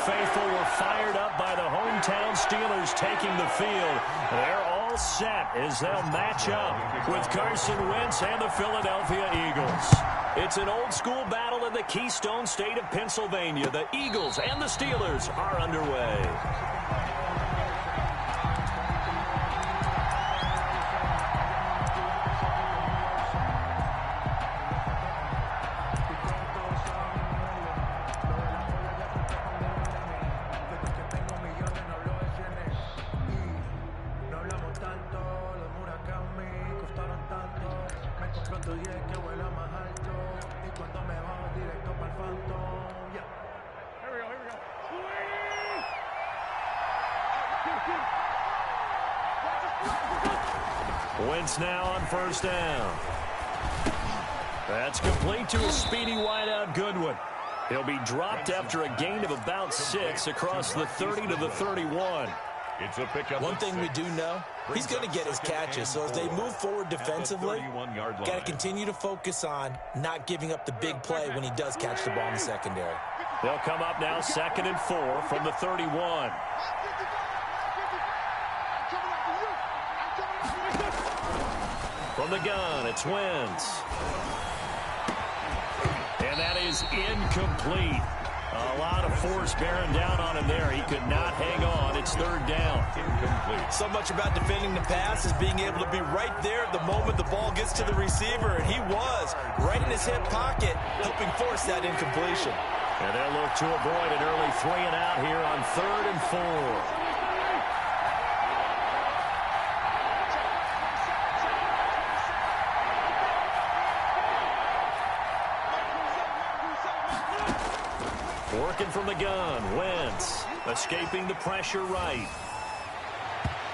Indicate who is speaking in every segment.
Speaker 1: faithful were fired up by the hometown Steelers taking the field. They're all set as they'll match up with Carson Wentz and the Philadelphia Eagles. It's an old-school battle in the Keystone State of Pennsylvania. The Eagles and the Steelers are underway. Wentz now on first down. That's complete to a speedy wideout Goodwin. He'll be dropped after a gain of about 6 across the 30 to the 31.
Speaker 2: It's a pickup.
Speaker 3: One thing we do know, he's going to get his catches. So as they move forward defensively, got to continue to focus on not giving up the big play when he does catch the ball in the secondary.
Speaker 1: They'll come up now 2nd and 4 from the 31. From the gun, it's Wentz. And that is incomplete. A lot of force bearing down on him there. He could not hang on. It's 3rd down.
Speaker 2: Incomplete.
Speaker 3: So much about defending the pass is being able to be right there at the moment the ball gets to the receiver. And he was right in his hip pocket, helping force that incompletion.
Speaker 1: And they'll look to avoid an early 3-and-out here on 3rd and 4. Working from the gun, Wentz escaping the pressure right.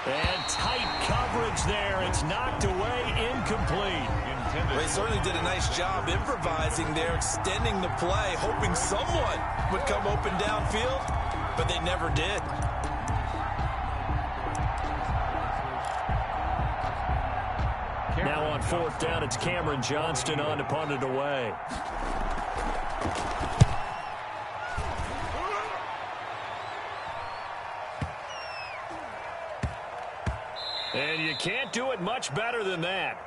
Speaker 1: And tight coverage there. It's knocked away, incomplete.
Speaker 3: They certainly did a nice job improvising there, extending the play, hoping someone would come open downfield, but they never did.
Speaker 1: Now on 4th down, it's Cameron Johnston on to punt it away. And you can't do it much better than that.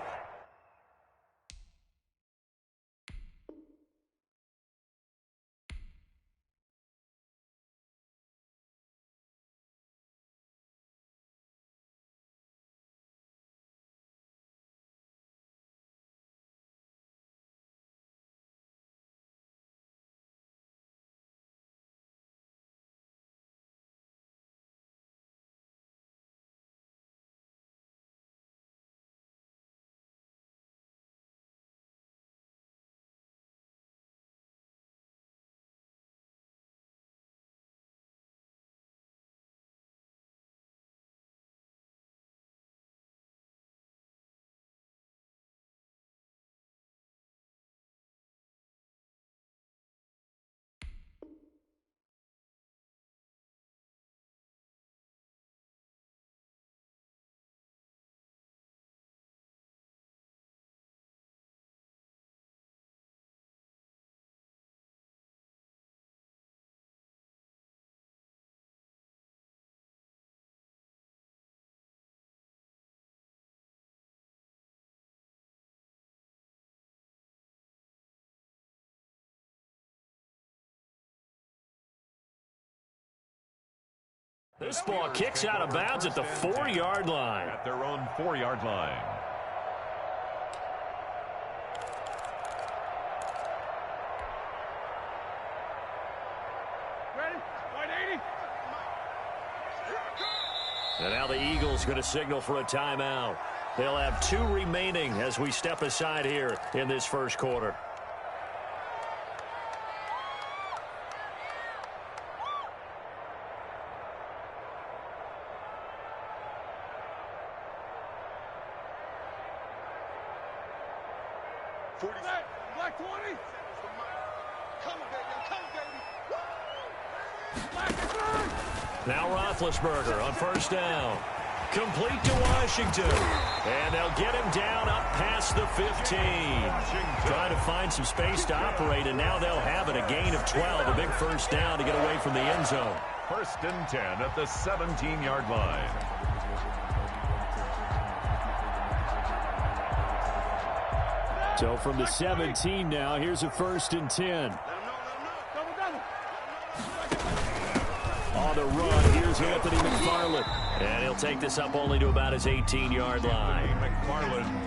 Speaker 1: This ball kicks out of bounds at the 4-yard line.
Speaker 2: At their own 4-yard line.
Speaker 4: Ready? Wide 80.
Speaker 1: And now the Eagles going to signal for a timeout. They'll have 2 remaining as we step aside here in this first quarter.
Speaker 4: Black 20. Come, baby.
Speaker 1: Now Roethlisberger on first down. Complete to Washington. And they'll get him down up past the 15. Trying to find some space to operate, and now they'll have it. A gain of 12, a big first down to get away from the end zone.
Speaker 2: 1st and 10 at the 17-yard line.
Speaker 1: So from the 17 now, here's a 1st and 10. On the run, here's Anthony McFarland. And he'll take this up only to about his 18-yard line.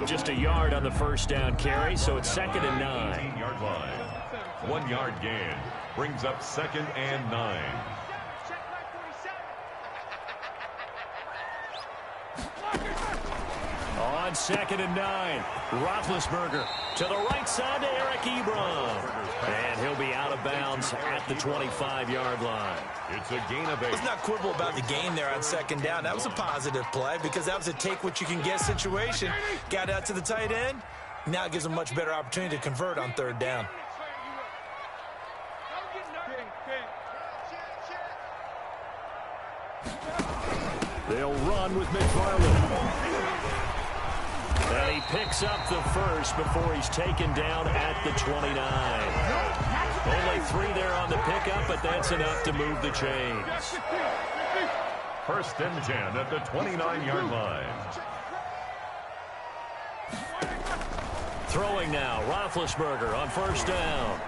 Speaker 1: Just a yard on the first down carry, so it's 2nd and 9.
Speaker 2: 18-yard line. 1 yard gain. Brings up 2nd and 9.
Speaker 1: On 2nd and 9, Roethlisberger to the right side to Eric Ebron. And he'll be out of bounds at the 25-yard line.
Speaker 2: It's a gain of 8.
Speaker 3: Let's not quibble about the gain there on 2nd down. That was a positive play because that was a take-what-you-can-get situation. Got out to the tight end. Now it gives them a much better opportunity to convert on 3rd down.
Speaker 1: They'll run with McFarland. And he picks up the first before he's taken down at the 29. Only 3 there on the pickup, but that's enough to move the chains.
Speaker 2: 1st and 10 at the 29-yard line.
Speaker 1: Throwing now, Roethlisberger on 1st down.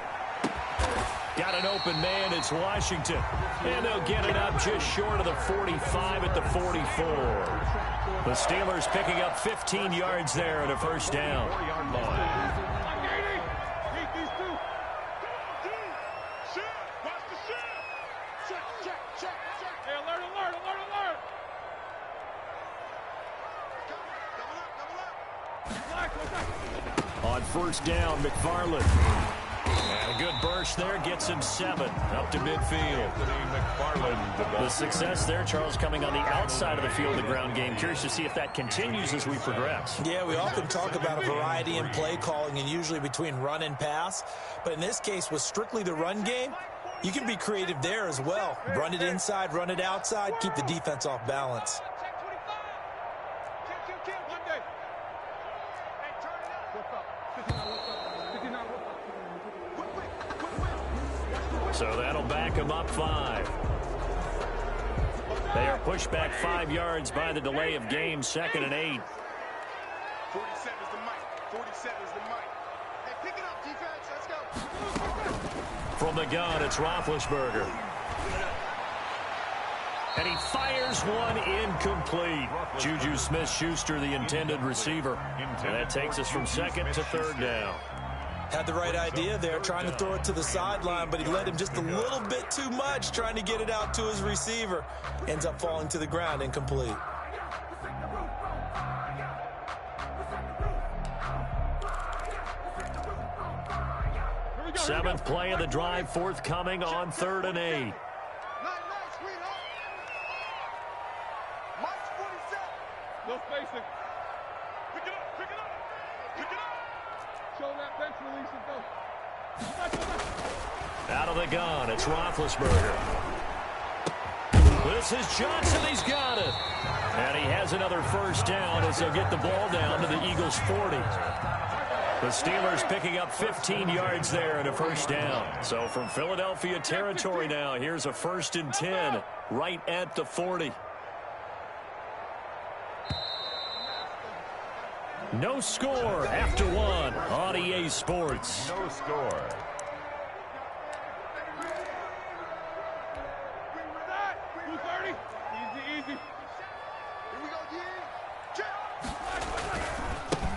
Speaker 1: Got an open man, it's Washington. And they'll get it up just short of the 45 at the 44. The Steelers picking up 15 yards there at a 1st down.
Speaker 2: 4-yard line.
Speaker 1: On 1st down, McFarland. And a good burst there gets him 7 up to midfield. The success there, Charles, coming on the outside of the field, the ground game. Curious to see if that continues as we progress.
Speaker 3: Yeah, we often talk about a variety in play calling and usually between run and pass. But in this case, with strictly the run game, you can be creative there as well. Run it inside, run it outside, keep the defense off balance.
Speaker 1: So that'll back him up 5. They are pushed back 5 yards by the delay of game, 2nd and 8.
Speaker 4: 47 is the mic. 47 is the mic. Hey, pick it up, defense. Let's go.
Speaker 1: From the gun, it's Roethlisberger. And he fires one incomplete. Juju Smith-Schuster, the intended receiver. And that takes us from 2nd to 3rd down.
Speaker 3: Had the right idea there, trying to throw it to the sideline, but he led him just a little bit too much, trying to get it out to his receiver. Ends up falling to the ground, incomplete.
Speaker 1: Seventh play of the drive, forthcoming on 3rd and 8.
Speaker 4: No spacing. Pick it up, pick it up, pick it up. Show that bench release and go.
Speaker 1: Out of the gun, it's Roethlisberger. This is Johnson, he's got it. And he has another 1st down as they'll get the ball down to the Eagles' 40. The Steelers picking up 15 yards there and a 1st down. So from Philadelphia territory now, here's a 1st and 10 right at the 40. No score after 1 on EA Sports.
Speaker 2: No score.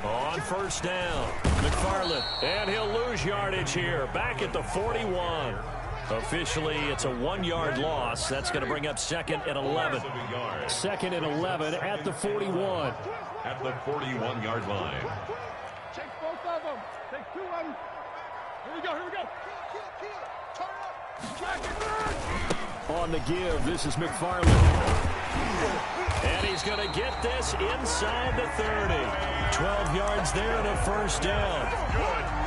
Speaker 1: On 1st down, McFarland, and he'll lose yardage here, back at the 41. Officially, it's a 1-yard loss. That's going to bring up 2nd and 11. 2nd and 11 at the 41.
Speaker 2: At the 41-yard line.
Speaker 4: Take both of them. Take 2 of them. Here we go, here we go. Turn up.
Speaker 1: On the give, this is McFarland. And he's going to get this inside the 30. 12 yards there and a 1st down.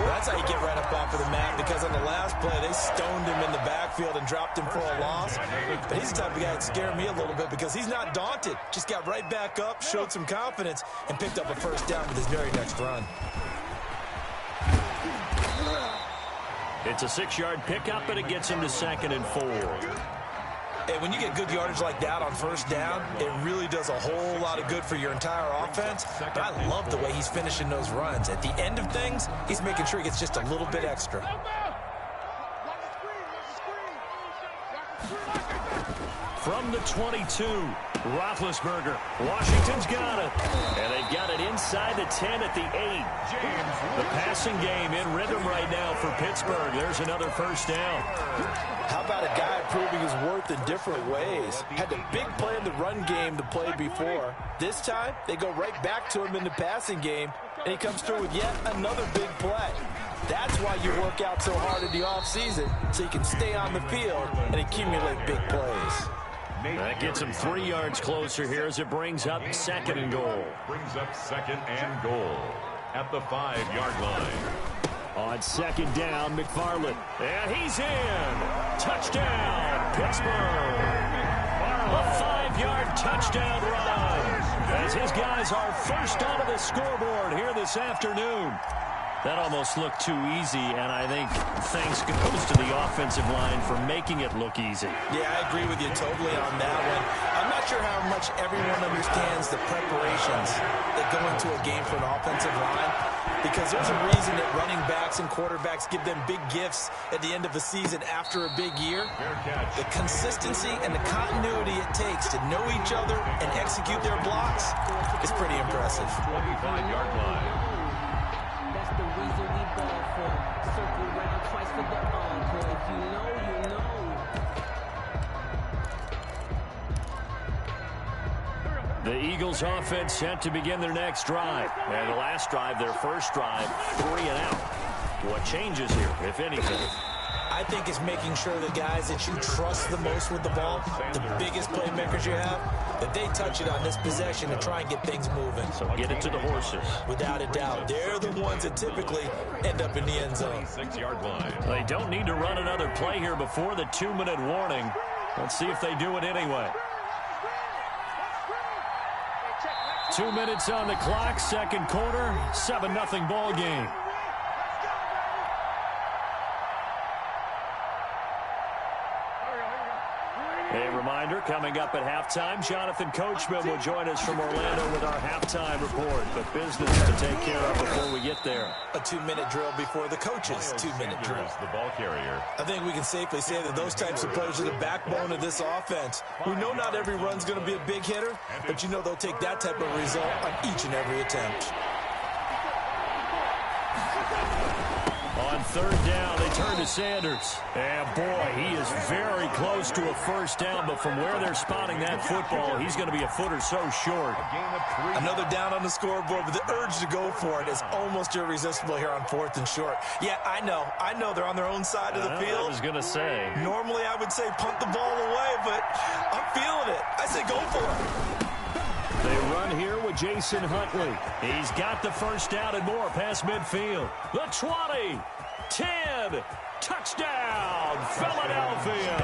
Speaker 3: That's how you get right up off of the mat, because on the last play, they stoned him in the backfield and dropped him for a loss. But he's the type of guy that scared me a little bit because he's not daunted. Just got right back up, showed some confidence, and picked up a first down with his very next run.
Speaker 1: It's a 6-yard pickup, and it gets him to 2nd and 4.
Speaker 3: And when you get good yardage like that on first down, it really does a whole lot of good for your entire offense. But I love the way he's finishing those runs. At the end of things, he's making sure he gets just a little bit extra.
Speaker 1: From the 22, Roethlisberger. Washington's got it. And they've got it inside the 10 at the 8. The passing game in rhythm right now for Pittsburgh. There's another first down.
Speaker 3: How about a guy proving his worth in different ways? Had the big play in the run game to play before. This time, they go right back to him in the passing game, and he comes through with yet another big play. That's why you work out so hard in the offseason, so you can stay on the field and accumulate big plays.
Speaker 1: That gets him 3 yards closer here as it brings up 2nd and goal.
Speaker 2: Brings up 2nd and goal at the 5-yard line.
Speaker 1: On 2nd down, McFarland. And he's in. Touchdown, Pittsburgh. A 5-yard touchdown run as his guys are first onto the scoreboard here this afternoon. That almost looked too easy, and I think thanks goes to the offensive line for making it look easy.
Speaker 3: Yeah, I agree with you totally on that one. I'm not sure how much everyone understands the preparations that go into a game for an offensive line, because there's a reason that running backs and quarterbacks give them big gifts at the end of the season after a big year. The consistency and the continuity it takes to know each other and execute their blocks is pretty impressive.
Speaker 2: 25-yard line.
Speaker 5: The reason we ball for. Circle round twice for the encore. If you know, you know.
Speaker 1: The Eagles offense set to begin their next drive. And the last drive, their first drive, 3 and out. What changes here, if anything?
Speaker 3: I think it's making sure the guys that you trust the most with the ball, the biggest playmakers you have, that they touch it on this possession to try and get things moving.
Speaker 1: So get it to the horses.
Speaker 3: Without a doubt. They're the ones that typically end up in the end zone.
Speaker 2: 6-yard line.
Speaker 1: They don't need to run another play here before the 2-minute warning. Let's see if they do it anyway. 2 minutes on the clock, second quarter, 7-0 ball game. A reminder, coming up at halftime, Jonathan Coachman will join us from Orlando with our halftime report. But business to take care of before we get there.
Speaker 3: A 2-minute drill before the coach's 2-minute drill.
Speaker 2: The ball carrier.
Speaker 3: I think we can safely say that those types of players are the backbone of this offense. We know not every run's going to be a big hitter, but you know they'll take that type of result on each and every attempt.
Speaker 1: On third down, they turn to Sanders. And boy, he is very close to a first down, but from where they're spotting that football, he's going to be a foot or so short.
Speaker 3: Another down on the scoreboard, but the urge to go for it is almost irresistible here on 4th and short. Yeah, I know they're on their own side of the field.
Speaker 1: I was going to say.
Speaker 3: Normally I would say punt the ball away, but I'm feeling it. I say go for it.
Speaker 1: They run here with Jason Huntley. He's got the first down and more past midfield. The 20, 10, touchdown, Philadelphia.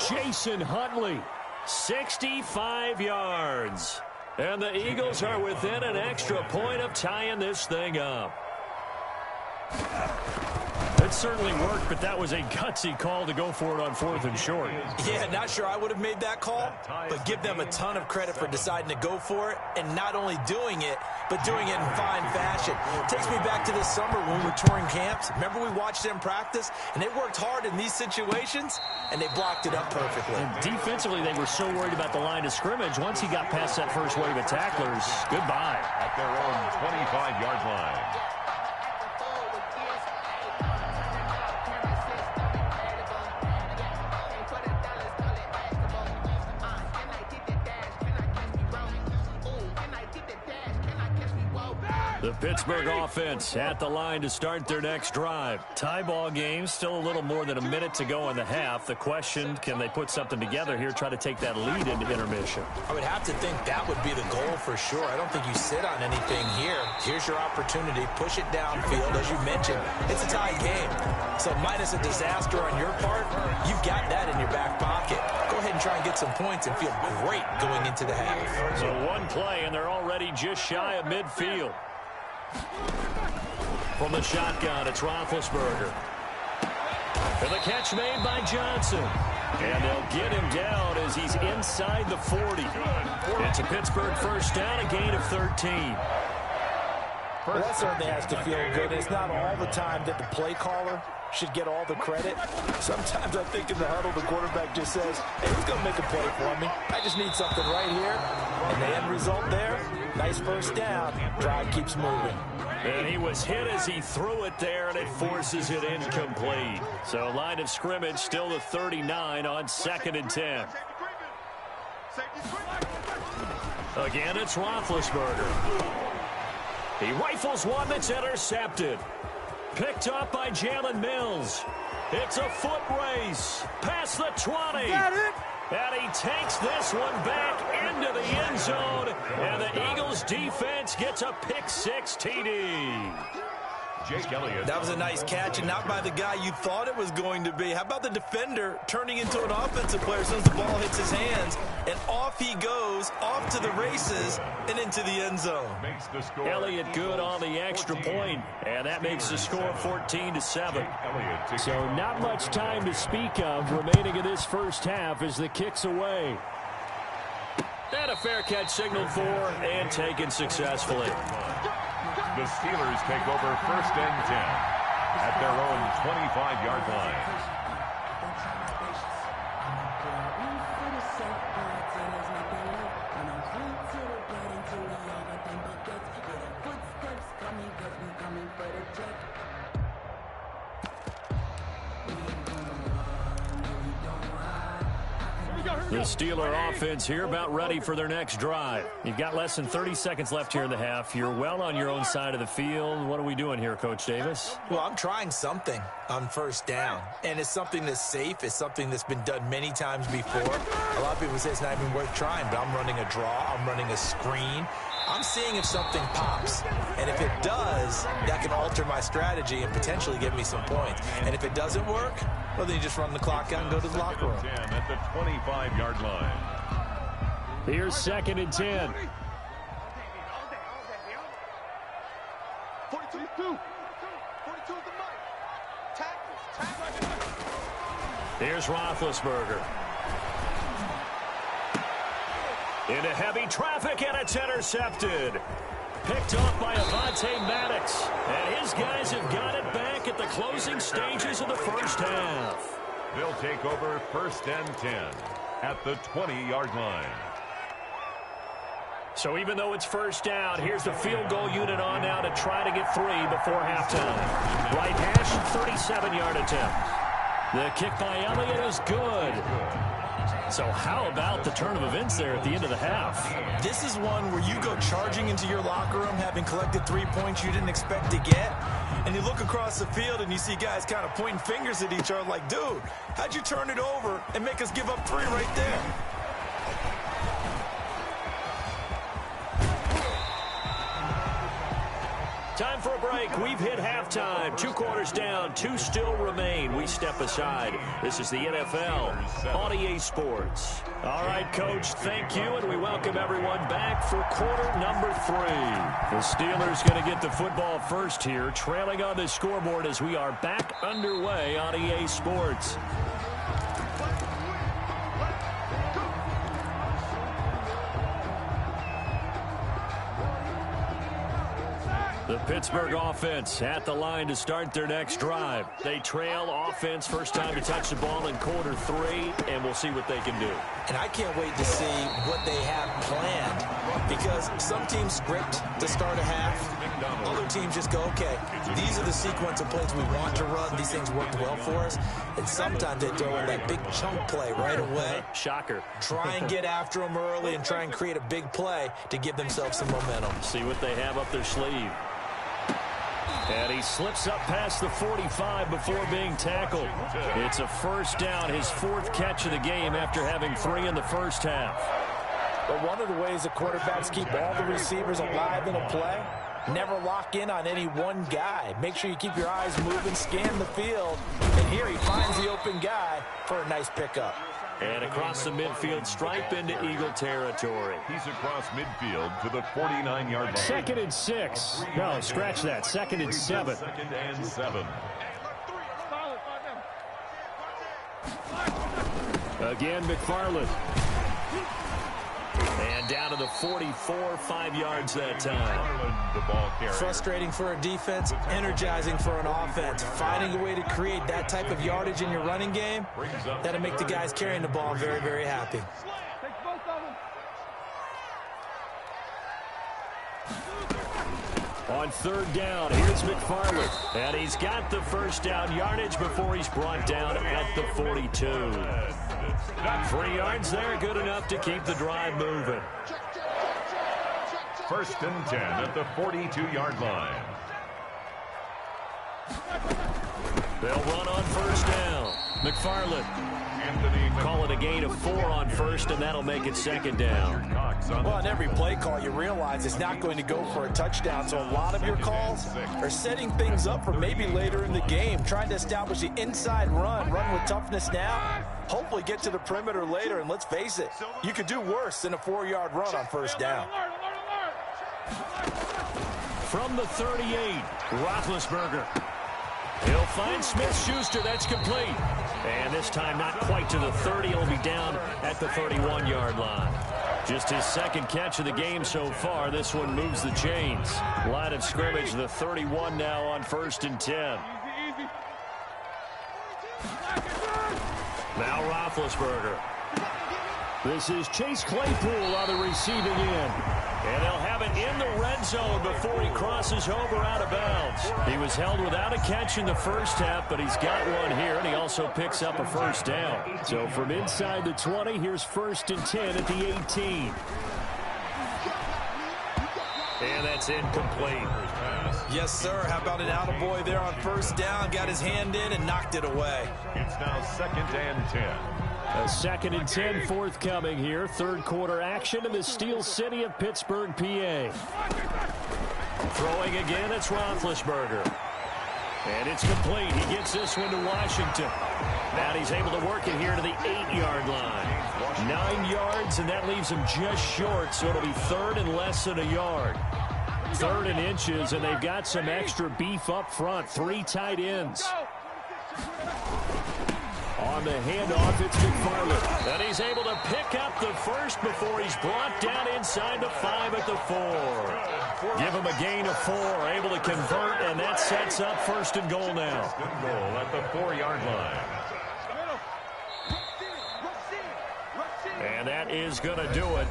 Speaker 1: Jason Huntley, 65 yards. And the Eagles are within an extra point of tying this thing up. It certainly worked, but that was a gutsy call to go for it on 4th and short.
Speaker 3: Yeah, not sure I would have made that call, but give them a ton of credit for deciding to go for it and not only doing it, but doing it in fine fashion. Takes me back to this summer when we were touring camps. Remember we watched them practice, and they worked hard in these situations, and they blocked it up perfectly.
Speaker 1: And defensively, they were so worried about the line of scrimmage. Once he got past that first wave of tacklers, goodbye.
Speaker 2: At their own 25-yard line.
Speaker 1: The Pittsburgh offense at the line to start their next drive. Tie ball game, still a little more than a minute to go in the half. The question, can they put something together here, try to take that lead into intermission?
Speaker 3: I would have to think that would be the goal for sure. I don't think you sit on anything here. Here's your opportunity. Push it downfield. As you mentioned, it's a tie game. So minus a disaster on your part, you've got that in your back pocket. get some points and feel great going into the half.
Speaker 1: So one play, and they're already just shy of midfield. From the shotgun, it's Roethlisberger. And the catch made by Johnson. And they'll get him down as he's inside the 40. It's a Pittsburgh first down, a gain of 13.
Speaker 3: Well, that certainly has to feel good. It's not all the time that the play caller should get all the credit. Sometimes I think in the huddle, the quarterback just says, hey, who's going to make a play for me? I just need something right here. And the end result there, nice first down. Drive keeps moving.
Speaker 1: And he was hit as he threw it there, and it forces it incomplete. So line of scrimmage still the 39 on 2nd and 10. Again, it's Roethlisberger. He rifles one that's intercepted. Picked up by Jalen Mills. It's a foot race. Past the 20. Got it. And he takes this one back into the end zone. And the Eagles defense gets a pick-6 TD.
Speaker 2: Jake Elliott.
Speaker 3: That was a nice catch, and not by the guy you thought it was going to be. How about the defender turning into an offensive player as soon as the ball hits his hands, and off he goes, off to the races, and into the end zone.
Speaker 1: Elliott good on the extra point, and that makes the score 14-7. So not much time to speak of remaining in this first half as the kick's away. And a fair catch signaled for and taken successfully.
Speaker 2: The Steelers take over 1st and 10 at their own 25-yard line.
Speaker 1: The Steeler offense here about ready for their next drive. You've got less than 30 seconds left here in the half. You're well on your own side of the field. What are we doing here, Coach Davis?
Speaker 3: Well, I'm trying something on first down, and it's something that's safe. It's something that's been done many times before. A lot of people say it's not even worth trying, but I'm running a draw. I'm running a screen. I'm seeing if something pops, and if it does, that can alter my strategy and potentially give me some points. And if it doesn't work, well, then you just run the clock out and go to the locker room.
Speaker 2: 10 at the 25-yard line.
Speaker 1: Here's 2nd and 10.
Speaker 4: 42 is the mic. Tackles.
Speaker 1: Here's Roethlisberger. Into heavy traffic, and it's intercepted. Picked off by Avonte Maddox. And his guys have got it back at the closing stages of the first half.
Speaker 2: They'll take over 1st and 10 at the 20-yard line.
Speaker 1: So even though it's first down, here's the field goal unit on now to try to get 3 before halftime. Right hash, 37-yard attempt. The kick by Elliott is good. So how about the turn of events there at the end of the half?
Speaker 3: This is one where you go charging into your locker room having collected 3 points you didn't expect to get, and you look across the field and you see guys kind of pointing fingers at each other like, dude, how'd you turn it over and make us give up 3 right there?
Speaker 1: Time for a break. We've hit halftime. 2 quarters down. 2 still remain. We step aside. This is the NFL on EA Sports. All right, Coach, thank you, and we welcome everyone back for quarter number 3. The Steelers going to get the football first here, trailing on the scoreboard as we are back underway on EA Sports. The Pittsburgh offense at the line to start their next drive. They trail offense first time to touch the ball in quarter 3, and we'll see what they can do.
Speaker 3: And I can't wait to see what they have planned, because some teams script to start a half. Other teams just go, okay, these are the sequence of plays we want to run. These things worked well for us. And sometimes they throw in that big chunk play right away.
Speaker 1: Shocker.
Speaker 3: Try and get after them early and try and create a big play to give themselves some momentum.
Speaker 1: See what they have up their sleeve. And he slips up past the 45 before being tackled. It's a first down, his 4th catch of the game after having 3 in the first half.
Speaker 3: But one of the ways the quarterbacks keep all the receivers alive in a play, never lock in on any one guy. Make sure you keep your eyes moving, scan the field, and here he finds the open guy for a nice pickup.
Speaker 1: And across the midfield stripe into Eagle territory.
Speaker 2: He's across midfield to the 49-yard line.
Speaker 1: 2nd and 6. No, scratch that. 2nd and 7.
Speaker 2: 2nd and 7.
Speaker 1: Again, McFarland. And down to the 44, 5 yards that time.
Speaker 2: The ball carrier.
Speaker 3: Frustrating for a defense, energizing for an offense. Finding a way to create that type of yardage in your running game, that'll make the guys carrying the ball very, very happy.
Speaker 1: On 3rd down, here's McFarland. And he's got the first down yardage before he's brought down at the 42. 3 yards there, good enough to keep the drive moving.
Speaker 2: 1st and 10 at the 42-yard line.
Speaker 1: They'll run on 1st down. McFarland. Call it a gain of 4 on 1st, and that'll make it 2nd down.
Speaker 3: Well, on every play call, you realize it's not going to go for a touchdown, so a lot of your calls are setting things up for maybe later in the game, trying to establish the inside run with toughness now, hopefully get to the perimeter later, and let's face it, you could do worse than a 4-yard run on 1st down.
Speaker 1: From the 38, Roethlisberger. He'll find Smith-Schuster. That's complete. And this time not quite to the 30. He'll be down at the 31-yard line. Just his 2nd catch of the game so far. This one moves the chains. Line of scrimmage, the 31 now on 1st and 10. Now Roethlisberger. This is Chase Claypool on the receiving end. And they'll have it in the red zone before he crosses over out of bounds. He was held without a catch in the 1st half, but he's got one here, and he also picks up a 1st down. So from inside the 20, here's 1st and 10 at the 18. And that's incomplete.
Speaker 3: Yes, sir. How about an attaboy there on 1st down? Got his hand in and knocked it away.
Speaker 2: It's now 2nd and 10.
Speaker 1: A 2nd and 10 forthcoming here. 3rd quarter action in the Steel City of Pittsburgh, PA. Throwing again, it's Roethlisberger. And it's complete. He gets this one to Washington. Now he's able to work it here to the 8-yard line. 9 yards, and that leaves him just short, so it'll be 3rd and less than a yard. 3rd and inches, and they've got some extra beef up front. 3 tight ends. On the handoff, it's McFarland. And he's able to pick up the 1st before he's brought down inside the 5 at the 4. Give him a gain of 4, able to convert, and that sets up 1st and goal now.
Speaker 2: 1st and goal at the 4-yard line.
Speaker 1: And that is going to do it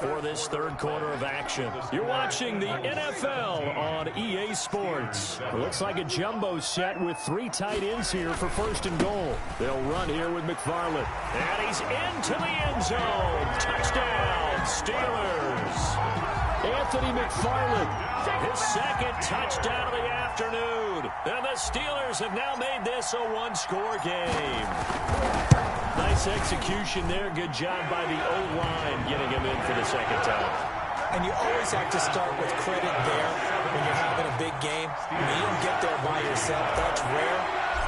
Speaker 1: for this 3rd quarter of action. You're watching the NFL on EA Sports. It looks like a jumbo set with 3 tight ends here for 1st and goal. They'll run here with McFarland. And he's into the end zone. Touchdown, Steelers. Anthony McFarland, his 2nd touchdown of the afternoon. And the Steelers have now made this a 1-score game. Nice execution there. Good job by the O-line getting him in for the 2nd time.
Speaker 3: And you always have to start with credit there when you're having a big game. I mean, you don't get there by yourself. That's rare.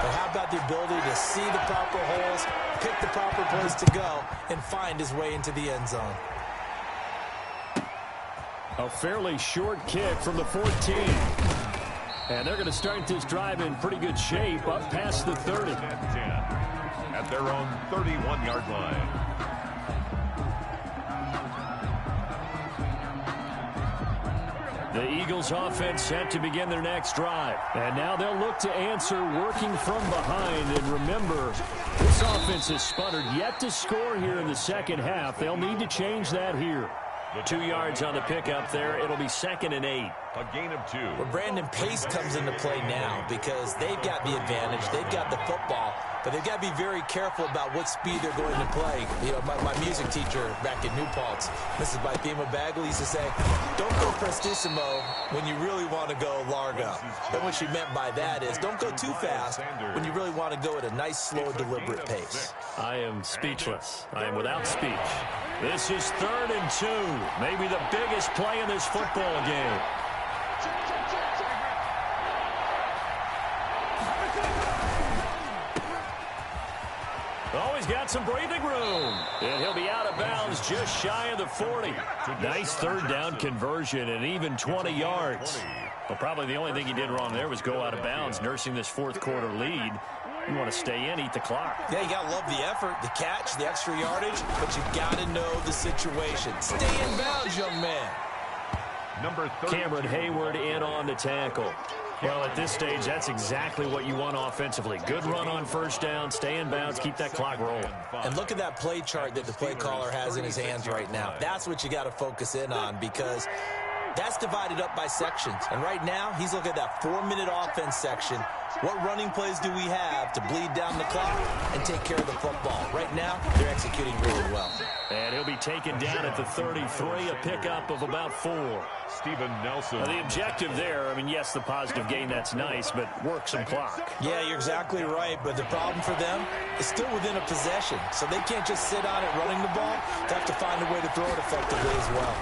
Speaker 3: But how about the ability to see the proper holes, pick the proper place to go, and find his way into the end zone?
Speaker 1: A fairly short kick from the 14. And they're going to start this drive in pretty good shape up past the 30.
Speaker 2: At their own 31-yard line.
Speaker 1: The Eagles offense set to begin their next drive. And now they'll look to answer working from behind. And remember, this offense has sputtered yet to score here in the 2nd half. They'll need to change that here. 2 yards on the pickup there. It'll be 2nd and 8.
Speaker 2: A gain of 2.
Speaker 3: Well, Brandon, pace comes into play now because they've got the advantage. They've got the football, but they've got to be very careful about what speed they're going to play. You know, my music teacher back in New Paltz, Mrs. Bythema Bagley, used to say, don't go prestissimo when you really want to go largo. And what she meant by that is don't go too fast when you really want to go at a nice, slow, deliberate pace.
Speaker 1: I am speechless. I am without speech. This is 3rd and 2. Maybe the biggest play in this football game. he's got some breathing room. And he'll be out of bounds just shy of the 40. Nice third down conversion and even 20 yards. But probably the only thing he did wrong there was go out of bounds, nursing this fourth quarter lead. You want to stay in, eat the clock.
Speaker 3: Yeah, you got to love the effort, the catch, the extra yardage, but you got to know the situation. Stay in bounds, young man.
Speaker 2: Number 30.
Speaker 1: Cameron Hayward in on the tackle. Well, at this stage, that's exactly what you want offensively. Good run on first down, stay in bounds, keep that clock rolling.
Speaker 3: And look at that play chart that the play caller has in his hands right now. That's what you got to focus in on, because that's divided up by sections. And right now, he's looking at that 4-minute offense section. What running plays do we have to bleed down the clock and take care of the football? Right now, they're executing really well.
Speaker 1: And he'll be taken down at the 33, a pickup of about 4.
Speaker 2: Steven Nelson.
Speaker 1: Now, the objective there, I mean, yes, the positive gain, that's nice, but work some clock.
Speaker 3: Yeah, you're exactly right, but the problem for them is still within a possession, so they can't just sit on it running the ball. They have to find a way to throw it effectively as well.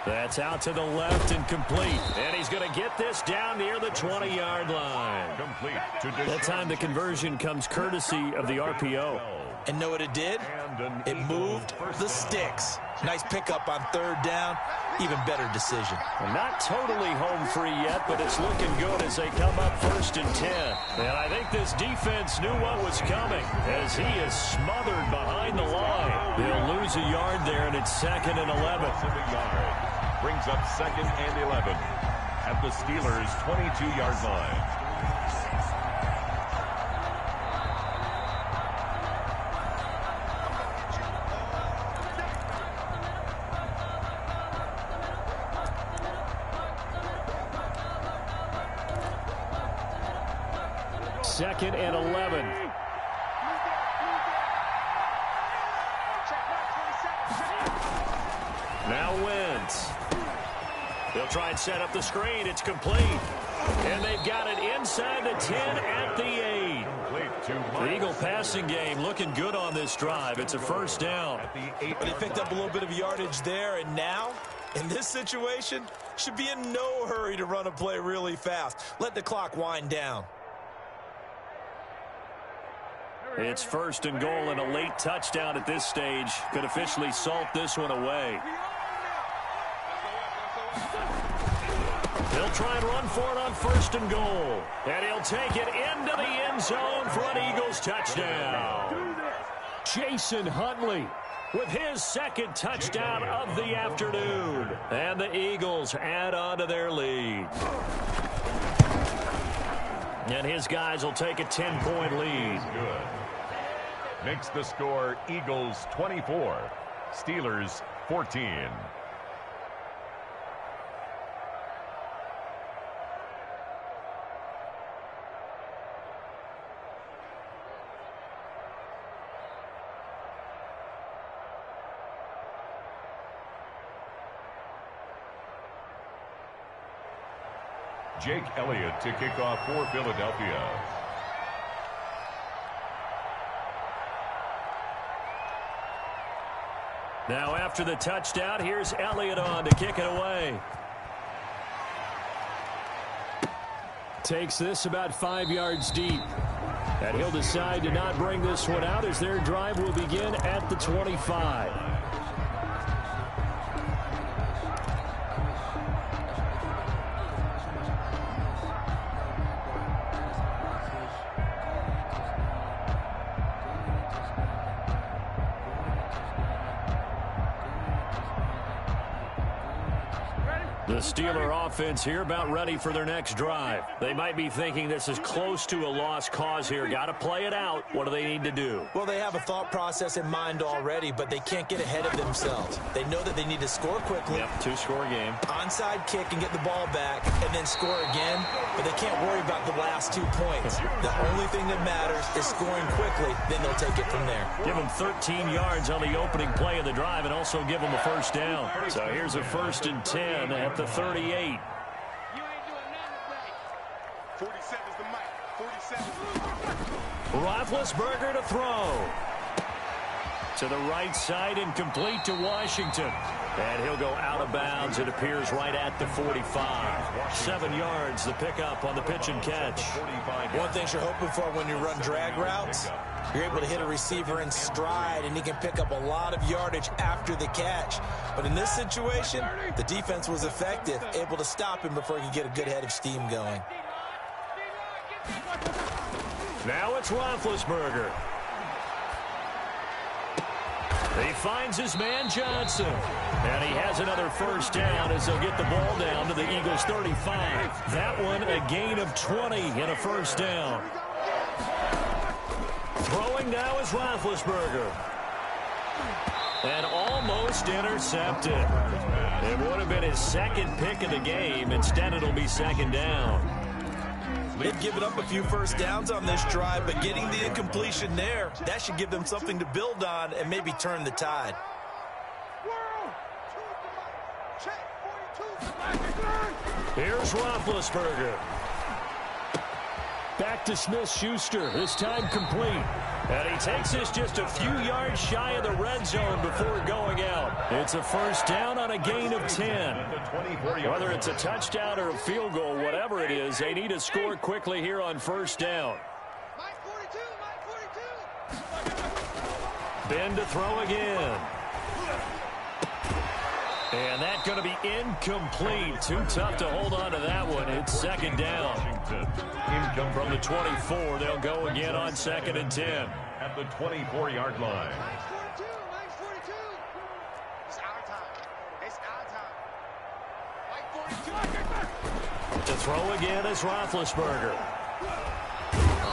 Speaker 1: That's out to the left and complete. And he's going to get this down near the 20-yard line.
Speaker 2: Complete.
Speaker 1: That time the conversion comes courtesy of the RPO.
Speaker 3: And know what it did? It moved the sticks. Nice pickup on third down. Even better decision.
Speaker 1: Well, not totally home free yet, but it's looking good as they come up 1st and 10. And I think this defense knew what was coming as he is smothered behind the line. They'll lose a yard there, and it's 2nd and 11.
Speaker 2: Brings up 2nd and 11 at the Steelers' 22-yard line.
Speaker 1: Second and 11. Now Wentz. They'll try and set up the screen. It's complete. And they've got it inside the 10 at the 8. The Eagle passing game looking good on this drive. It's a first down.
Speaker 3: They picked up a little bit of yardage there, and now, in this situation, should be in no hurry to run a play really fast. Let the clock wind down.
Speaker 1: It's 1st and goal and a late touchdown at this stage. Could officially salt this one away. He'll try and run for it on 1st and goal. And he'll take it into the end zone for an Eagles touchdown. Jason Huntley with his 2nd touchdown of the afternoon. And the Eagles add on to their lead. And his guys will take a 10-point lead.
Speaker 2: Good. Makes the score Eagles 24, Steelers 14. Jake Elliott to kick off for Philadelphia.
Speaker 1: Now after the touchdown, here's Elliott on to kick it away. Takes this about 5 yards deep. And he'll decide to not bring this one out as their drive will begin at the 25. The Steeler offense here about ready for their next drive. They might be thinking this is close to a lost cause here. Got to play it out. What do they need to do?
Speaker 3: Well, they have a thought process in mind already, but they can't get ahead of themselves. They know that they need to score quickly.
Speaker 1: Yep, 2-score game.
Speaker 3: Onside kick and get the ball back and then score again, but they can't worry about the last 2 points. The only thing that matters is scoring quickly, then they'll take it from there.
Speaker 1: Give them 13 yards on the opening play of the drive and also give them a first down. So here's a 1st and 10 at the 38.
Speaker 4: You ain't doing nothing today. 47's the mic. 47's the mic.
Speaker 1: Roethlisberger to throw. To the right side and complete to Washington. And he'll go out of bounds, it appears, right at the 45. 7 yards, the pickup on the pitch and catch.
Speaker 3: One thing you're hoping for when you run drag routes, you're able to hit a receiver in stride, and he can pick up a lot of yardage after the catch. But in this situation, the defense was effective, able to stop him before he could get a good head of steam going.
Speaker 1: Now it's Roethlisberger. He finds his man Johnson. And he has another first down as they'll get the ball down to the Eagles' 35. That one a gain of 20 and a first down. Throwing now is Roethlisberger. And almost intercepted. It would have been his second pick of the game. Instead, it'll be second down.
Speaker 3: They've given up a few first downs on this drive, but getting the incompletion there, that should give them something to build on and maybe turn the tide.
Speaker 1: Here's Roethlisberger. Back to Smith-Schuster, this time complete. And he takes this just a few yards shy of the red zone before going out. It's a first down on a gain of 10. Whether it's a touchdown or a field goal, whatever it is, they need to score quickly here on first down. Ben to throw again. And that's going to be incomplete. Too tough to hold on to that one. It's second down. From the 24, they'll go again on 2nd and 10.
Speaker 2: At the 24-yard line.
Speaker 1: To throw again is Roethlisberger.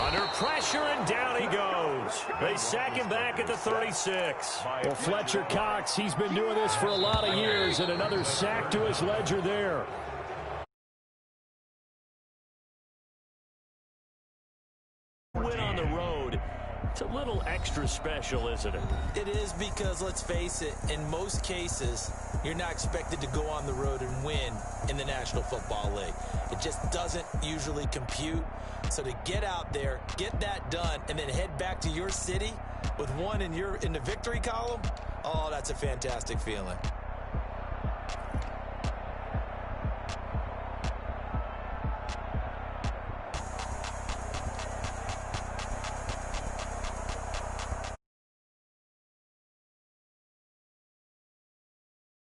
Speaker 1: Under pressure, and down he goes. They sack him back at the 36. Well, Fletcher Cox, he's been doing this for a lot of years, and another sack to his ledger there. Win on the road. It's a little extra special, isn't it?
Speaker 3: It is, because, let's face it, in most cases, you're not expected to go on the road and win in the National Football League. It just doesn't usually compute. So to get out there, get that done, and then head back to your city with one in the victory column, oh, that's a fantastic feeling.